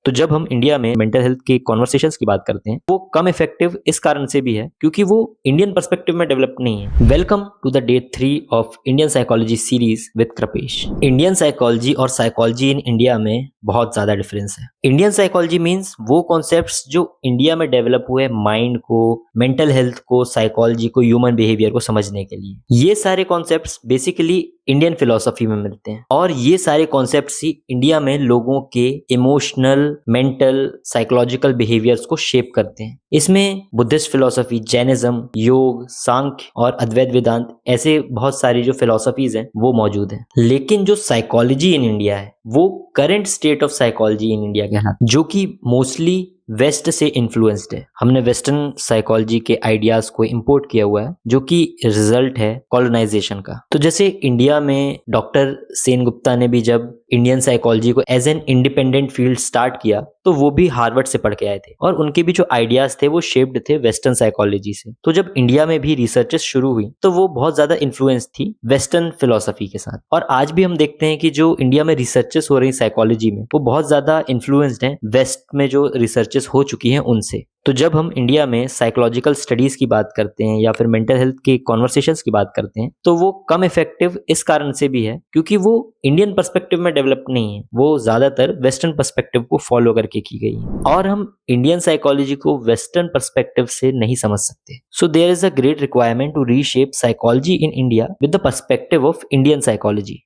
तो जब हम इंडिया में मेंटल हेल्थ के कॉन्वर्सेशंस की बात करते हैं, वो कम इफेक्टिव इस कारण से भी है क्योंकि वो इंडियन पर्सपेक्टिव में डेवलप नहीं है। Welcome to the day 3 of Indian psychology series with Kripesh. Indian psychology और साइकोलॉजी इन इंडिया में बहुत ज्यादा डिफरेंस है। इंडियन साइकोलॉजी मीन्स वो कॉन्सेप्ट्स जो इंडिया में डेवलप हुए माइंड को, मेंटल हेल्थ को, साइकोलॉजी को, ह्यूमन बिहेवियर को समझने के लिए। ये सारे कॉन्सेप्ट्स बेसिकली इंडियन फिलोसफी में मिलते हैं और ये सारे कॉन्सेप्ट्स ही इंडिया में लोगों के इमोशनल, मेंटल, साइकोलॉजिकल बिहेवियर्स को शेप करते हैं। इसमें बुद्धिस्ट फिलोसफी, जैनिज्म, योग, सांख्य और अद्वैत वेदांत ऐसे बहुत सारी जो फिलोसफीज हैं वो मौजूद हैं। लेकिन जो साइकोलॉजी इन इंडिया है वो current state of psychology in India कहलाता है, जो कि मोस्टली वेस्ट से इन्फ्लुएंस्ड है। हमने वेस्टर्न साइकोलॉजी के आइडियाज को इंपोर्ट किया हुआ है जो कि रिजल्ट है कॉलोनाइजेशन का। तो जैसे इंडिया में डॉक्टर सेनगुप्ता ने भी जब इंडियन साइकोलॉजी को as an independent field start किया तो वो भी हार्वर्ड से पढ़ के आए थे और उनके भी जो आइडियाज थे वो शेप्ड थे वेस्टर्न साइकोलॉजी से। तो जब इंडिया में भी रिसर्चेस शुरू हुई तो वो बहुत ज्यादा इन्फ्लुएंस थी वेस्टर्न फिलोसफी के साथ। और आज भी हम देखते हैं कि जो इंडिया में रिसर्चेस हो रही साइकोलॉजी में वो बहुत ज्यादा इन्फ्लुएंस्ड हैं वेस्ट में जो रिसर्चेस हो चुकी हैं उनसे। तो जब हम इंडिया में साइकोलॉजिकल स्टडीज की बात करते हैं या फिर मेंटल हेल्थ के कॉन्वर्सेशंस की बात करते हैं तो वो कम इफेक्टिव इस कारण से भी है क्योंकि वो इंडियन पर्सपेक्टिव में डेवलप नहीं है, वो ज्यादातर वेस्टर्न पर्सपेक्टिव को फॉलो करके की गई है और हम इंडियन साइकोलॉजी को वेस्टर्न पर्सपेक्टिव से नहीं समझ सकते। So there is a great requirement to reshape psychology in India with the perspective of Indian psychology.